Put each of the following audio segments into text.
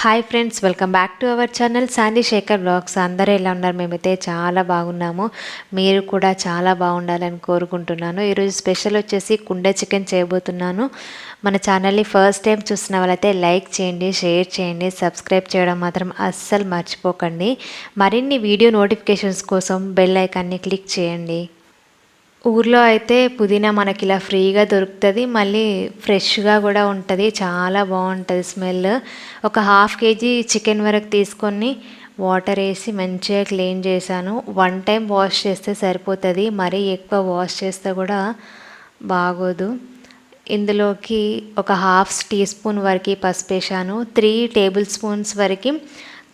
Hi friends, welcome back to our channel Sandy Shekhar blogs. అందరూ ఎలా ఉన్నారు? మేమైతే చాలా బాగున్నాము. మీరు కూడా చాలా బాగుండాలని కోరుకుంటున్నాను. ఈరోజు స్పెషల్ వచ్చేసి కుండ చికెన్ చేయబోతున్నాను. మన ఛానల్ని ఫస్ట్ టైం చూసిన వాళ్ళైతే లైక్ చేయండి, షేర్ చేయండి, సబ్స్క్రైబ్ చేయడం మాత్రం అస్సలు మర్చిపోకండి. మరిన్ని వీడియో నోటిఫికేషన్స్ కోసం బెల్ ఐకాన్ని క్లిక్ చేయండి. ఊర్లో అయితే పుదీనా మనకి ఇలా ఫ్రీగా దొరుకుతుంది, మళ్ళీ ఫ్రెష్గా కూడా ఉంటుంది. చాలా బాగుంటుంది స్మెల్. ఒక హాఫ్ కేజీ చికెన్ వరకు తీసుకొని వాటర్ వేసి మంచిగా క్లీన్ చేశాను. 1 టైం వాష్ చేస్తే సరిపోతుంది, మరీ ఎక్కువ వాష్ చేస్తే కూడా బాగోదు. ఇందులోకి ఒక హాఫ్ టీ స్పూన్ వరకు పసుపు వేసాను. 3 టేబుల్ స్పూన్స్ వరకు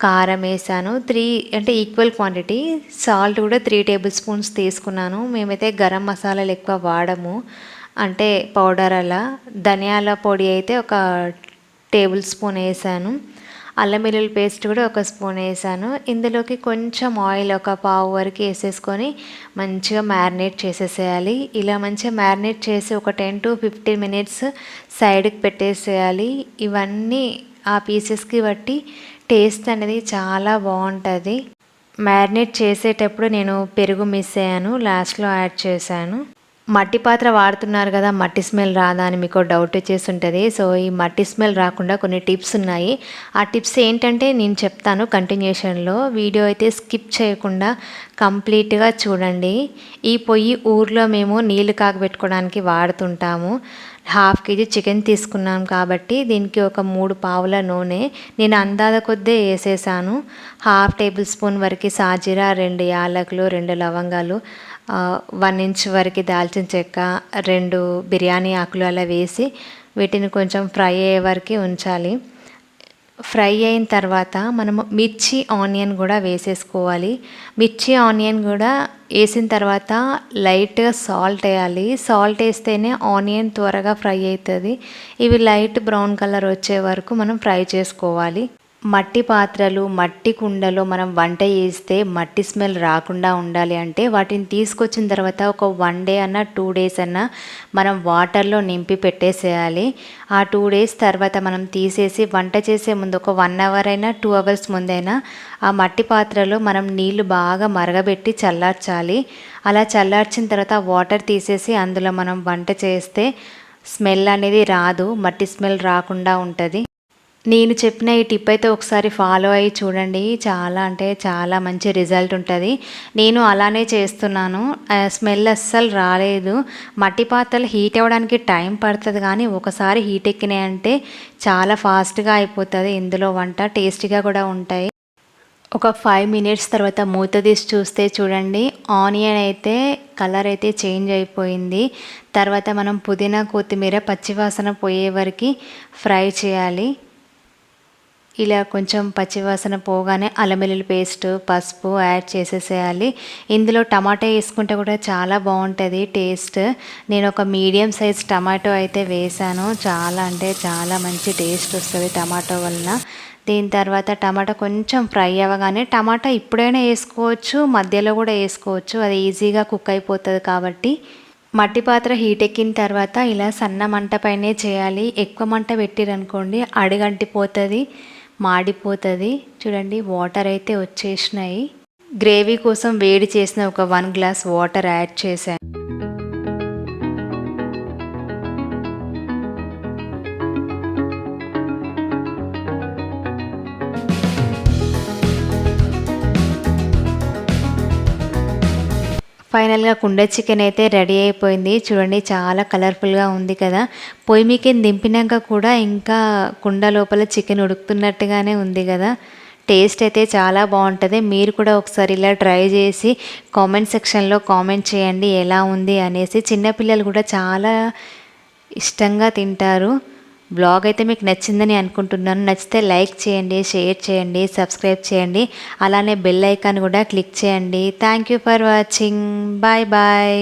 కారం వేసాను. 3 అంటే ఈక్వల్ క్వాంటిటీ. సాల్ట్ కూడా 3 టేబుల్ స్పూన్స్ తీసుకున్నాను. మేమైతే గరం మసాలాలు ఎక్కువ వాడము, అంటే పౌడర్ అలా. ధనియాల పొడి అయితే ఒక టేబుల్ స్పూన్ వేసాను. అల్లం వెల్లుల్లి పేస్ట్ కూడా ఒక స్పూన్ వేసాను. ఇందులోకి కొంచెం ఆయిల్ ఒక పావు వరకు వేసేసుకొని మంచిగా మ్యారినేట్ చేసేసేయాలి. ఇలా మంచిగా మ్యారినేట్ చేసి ఒక 10 to 15 మినిట్స్ సైడ్కి పెట్టేసేయాలి. ఇవన్నీ ఆ పీసెస్కి బట్టి టేస్ట్ అనేది చాలా బాగుంటుంది. మ్యారినేట్ చేసేటప్పుడు నేను పెరుగు మిస్ అయ్యాను, లాస్ట్లో యాడ్ చేశాను. మట్టి పాత్ర వాడుతున్నారు కదా, మట్టి స్మెల్ రాదా అని మీకు డౌట్ వచ్చేసి ఉంటుంది. సో ఈ మట్టి స్మెల్ రాకుండా కొన్ని టిప్స్ ఉన్నాయి. ఆ టిప్స్ ఏంటంటే నేను చెప్తాను కంటిన్యూషన్లో. వీడియో అయితే స్కిప్ చేయకుండా కంప్లీట్గా చూడండి. ఈ పొయ్యి ఊర్లో మేము నీళ్లు కాగబెట్టుకోవడానికి వాడుతుంటాము. హాఫ్ కేజీ చికెన్ తీసుకున్నాం కాబట్టి దీనికి ఒక 3 పావుల నూనె నేను అందాద కొద్దే వేసేసాను. హాఫ్ టేబుల్ స్పూన్ వరకు సాజీరా, 2 యాలకులు, 2 లవంగాలు, 1 ఇంచ్ వరకు దాల్చిన చెక్క, 2 బిర్యానీ ఆకులు అలా వేసి వీటిని కొంచెం ఫ్రై అయ్యే వరకు ఉంచాలి. ఫ్రై అయిన తర్వాత మనము మిర్చి ఆనియన్ కూడా వేసేసుకోవాలి. మిర్చి ఆనియన్ కూడా వేసిన తర్వాత లైట్గా సాల్ట్ వేయాలి. సాల్ట్ వేస్తేనే ఆనియన్ త్వరగా ఫ్రై అవుతుంది. ఇవి లైట్ బ్రౌన్ కలర్ వచ్చే వరకు మనం ఫ్రై చేసుకోవాలి. మట్టి పాత్రలు, మట్టి కుండలో మనం వంట చేస్తే మట్టి స్మెల్ రాకుండా ఉండాలి అంటే వాటిని తీసుకొచ్చిన తర్వాత ఒక 1 డే అన్నా 2 డేస్ అన్నా మనం వాటర్లో నింపి పెట్టేసేయాలి. ఆ 2 డేస్ తర్వాత మనం తీసేసి వంట చేసే ముందు ఒక 1 అవర్ అయినా 2 అవర్స్ ముందైనా ఆ మట్టి పాత్రలో మనం నీళ్లు బాగా మరగబెట్టి చల్లార్చాలి. అలా చల్లార్చిన తర్వాత వాటర్ తీసేసి అందులో మనం వంట చేస్తే స్మెల్ అనేది రాదు, మట్టి స్మెల్ రాకుండా ఉంటుంది. నేను చెప్పిన ఈ టిప్ అయితే ఒకసారి ఫాలో అయ్యి చూడండి. చాలా అంటే చాలా మంచి రిజల్ట్ ఉంటుంది. నేను అలానే చేస్తున్నాను. స్మెల్ అస్సలు రాలేదు. మట్టి పాత్రలు హీట్ అవ్వడానికి టైం పడుతుంది, కానీ ఒకసారి హీట్ ఎక్కినాయంటే చాలా ఫాస్ట్గా అయిపోతుంది. ఇందులో వంట టేస్టీగా కూడా ఉంటాయి. ఒక 5 మినిట్స్ తర్వాత మూత తీసి చూస్తే చూడండి, ఆనియన్ అయితే కలర్ అయితే చేంజ్ అయిపోయింది. తర్వాత మనం పుదీనా, కొత్తిమీర పచ్చివాసన పోయే వరకు ఫ్రై చేయాలి. ఇలా కొంచెం పచ్చివాసన పోగానే అల్లం వెల్లుల్లి పేస్ట్, పసుపు యాడ్ చేసేసేయాలి. ఇందులో టమాటా వేసుకుంటే కూడా చాలా బాగుంటుంది టేస్ట్. నేను ఒక మీడియం సైజ్ టమాటో అయితే వేసాను. చాలా అంటే చాలా మంచి టేస్ట్ వస్తుంది టమాటో వలన. దీని తర్వాత టమాటా కొంచెం ఫ్రై అవ్వగానే, టమాటా ఇప్పుడైనా వేసుకోవచ్చు, మధ్యలో కూడా వేసుకోవచ్చు, అది ఈజీగా కుక్ అయిపోతుంది కాబట్టి. మట్టి పాత్ర హీట్ ఎక్కిన తర్వాత ఇలా సన్న మంట పైనే చేయాలి. ఎక్కువ మంట పెట్టిరనుకోండి అడుగంటిపోతుంది, మాడిపోతుంది. చూడండి వాటర్ అయితే వచ్చేసినాయి. గ్రేవీ కోసం వేడి చేసిన ఒక 1 గ్లాస్ వాటర్ యాడ్ చేశాను. ఫైనల్గా కుండ చికెన్ అయితే రెడీ అయిపోయింది. చూడండి చాలా కలర్ఫుల్గా ఉంది కదా. పొయ్యి మీకే దింపినాక కూడా ఇంకా కుండ లోపల చికెన్ ఉడుకుతున్నట్టుగానే ఉంది కదా. టేస్ట్ అయితే చాలా బాగుంటుంది. మీరు కూడా ఒకసారి ఇలా ట్రై చేసి కామెంట్ సెక్షన్లో కామెంట్ చేయండి ఎలా ఉంది అనేసి. చిన్నపిల్లలు కూడా చాలా ఇష్టంగా తింటారు. బ్లాగ్ అయితే మీకు నచ్చిందని అనుకుంటున్నాను. నచ్చితే లైక్ చేయండి, షేర్ చేయండి, సబ్స్క్రైబ్ చేయండి. అలానే బెల్ ఐకాన్ కూడా క్లిక్ చేయండి. Thank you for watching. Bye bye.